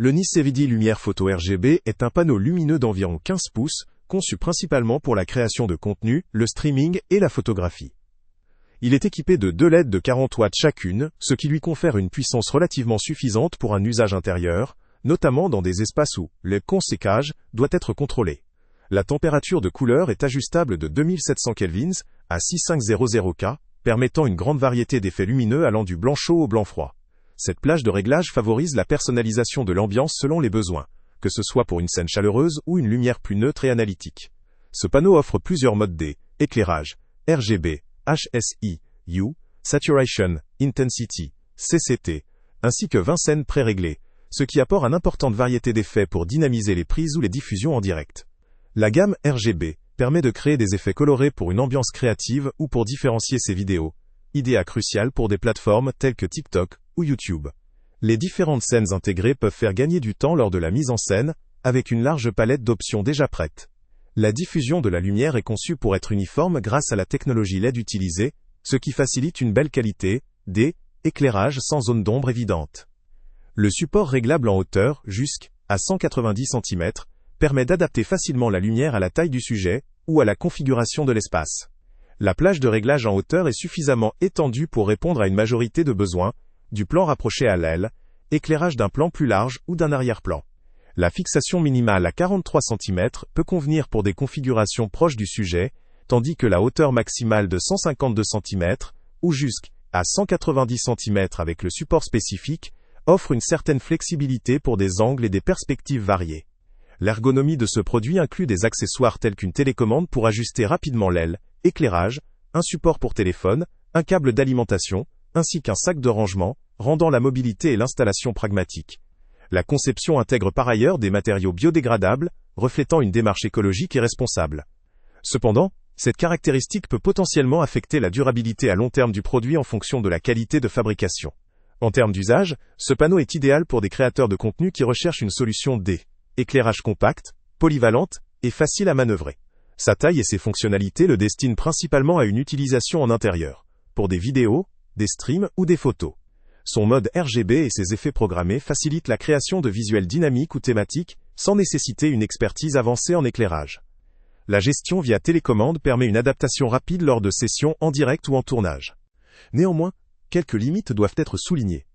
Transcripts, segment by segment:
Le Nicevedi Lumière Photo RGB est un panneau lumineux d'environ 15 pouces, conçu principalement pour la création de contenu, le streaming et la photographie. Il est équipé de 2 LED de 40 watts chacune, ce qui lui confère une puissance relativement suffisante pour un usage intérieur, notamment dans des espaces où le sécage doit être contrôlé. La température de couleur est ajustable de 2700 kelvins à 6500 K, permettant une grande variété d'effets lumineux allant du blanc chaud au blanc froid. Cette plage de réglage favorise la personnalisation de l'ambiance selon les besoins, que ce soit pour une scène chaleureuse ou une lumière plus neutre et analytique. Ce panneau offre plusieurs modes d'éclairage, RGB, HSI, Hue, Saturation, Intensity, CCT, ainsi que 20 scènes pré-réglées, ce qui apporte une importante variété d'effets pour dynamiser les prises ou les diffusions en direct. La gamme RGB permet de créer des effets colorés pour une ambiance créative ou pour différencier ses vidéos, idée cruciale pour des plateformes telles que TikTok ou YouTube. Les différentes scènes intégrées peuvent faire gagner du temps lors de la mise en scène, avec une large palette d'options déjà prêtes. La diffusion de la lumière est conçue pour être uniforme grâce à la technologie LED utilisée, ce qui facilite une belle qualité d'éclairage sans zone d'ombre évidente. Le support réglable en hauteur, jusqu'à 190 cm, permet d'adapter facilement la lumière à la taille du sujet ou à la configuration de l'espace. La plage de réglage en hauteur est suffisamment étendue pour répondre à une majorité de besoins, du plan rapproché à l'aile, éclairage d'un plan plus large ou d'un arrière-plan. La fixation minimale à 43 cm peut convenir pour des configurations proches du sujet, tandis que la hauteur maximale de 152 cm, ou jusqu'à 190 cm avec le support spécifique, offre une certaine flexibilité pour des angles et des perspectives variées. L'ergonomie de ce produit inclut des accessoires tels qu'une télécommande pour ajuster rapidement l'aile, éclairage, un support pour téléphone, un câble d'alimentation, ainsi qu'un sac de rangement, rendant la mobilité et l'installation pragmatiques. La conception intègre par ailleurs des matériaux biodégradables, reflétant une démarche écologique et responsable. Cependant, cette caractéristique peut potentiellement affecter la durabilité à long terme du produit en fonction de la qualité de fabrication. En termes d'usage, ce panneau est idéal pour des créateurs de contenu qui recherchent une solution d'éclairage compact, polyvalente et facile à manœuvrer. Sa taille et ses fonctionnalités le destinent principalement à une utilisation en intérieur, pour des vidéos, des streams ou des photos. Son mode RGB et ses effets programmés facilitent la création de visuels dynamiques ou thématiques, sans nécessiter une expertise avancée en éclairage. La gestion via télécommande permet une adaptation rapide lors de sessions en direct ou en tournage. Néanmoins, quelques limites doivent être soulignées.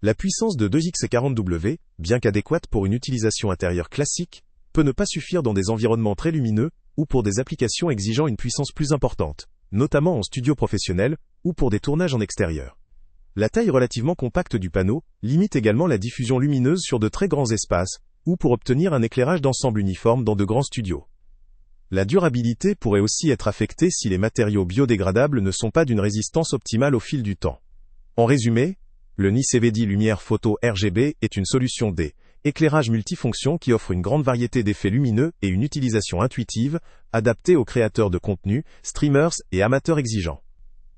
La puissance de 2x40W, bien qu'adéquate pour une utilisation intérieure classique, peut ne pas suffire dans des environnements très lumineux ou pour des applications exigeant une puissance plus importante, notamment en studio professionnel ou pour des tournages en extérieur. La taille relativement compacte du panneau limite également la diffusion lumineuse sur de très grands espaces ou pour obtenir un éclairage d'ensemble uniforme dans de grands studios. La durabilité pourrait aussi être affectée si les matériaux biodégradables ne sont pas d'une résistance optimale au fil du temps. En résumé, le Nicevedi Lumière Photo RGB est une solution d'éclairage multifonction qui offre une grande variété d'effets lumineux et une utilisation intuitive, adaptée aux créateurs de contenu, streamers et amateurs exigeants.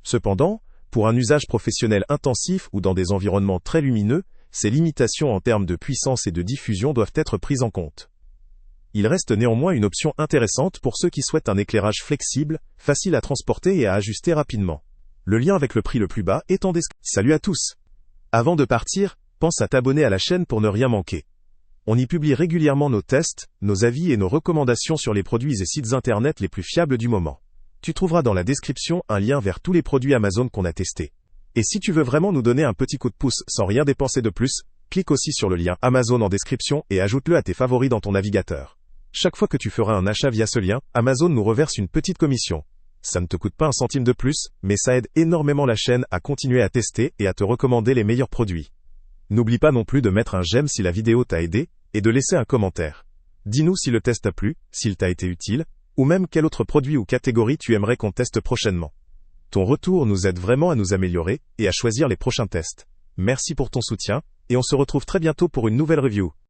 Cependant, pour un usage professionnel intensif ou dans des environnements très lumineux, ces limitations en termes de puissance et de diffusion doivent être prises en compte. Il reste néanmoins une option intéressante pour ceux qui souhaitent un éclairage flexible, facile à transporter et à ajuster rapidement. Le lien avec le prix le plus bas est en description. Salut à tous! Avant de partir, pense à t'abonner à la chaîne pour ne rien manquer. On y publie régulièrement nos tests, nos avis et nos recommandations sur les produits et sites internet les plus fiables du moment. Tu trouveras dans la description un lien vers tous les produits Amazon qu'on a testés. Et si tu veux vraiment nous donner un petit coup de pouce sans rien dépenser de plus, clique aussi sur le lien Amazon en description et ajoute-le à tes favoris dans ton navigateur. Chaque fois que tu feras un achat via ce lien, Amazon nous reverse une petite commission. Ça ne te coûte pas un centime de plus, mais ça aide énormément la chaîne à continuer à tester et à te recommander les meilleurs produits. N'oublie pas non plus de mettre un j'aime si la vidéo t'a aidé, et de laisser un commentaire. Dis-nous si le test t'a plu, s'il t'a été utile, ou même quel autre produit ou catégorie tu aimerais qu'on teste prochainement. Ton retour nous aide vraiment à nous améliorer et à choisir les prochains tests. Merci pour ton soutien, et on se retrouve très bientôt pour une nouvelle review.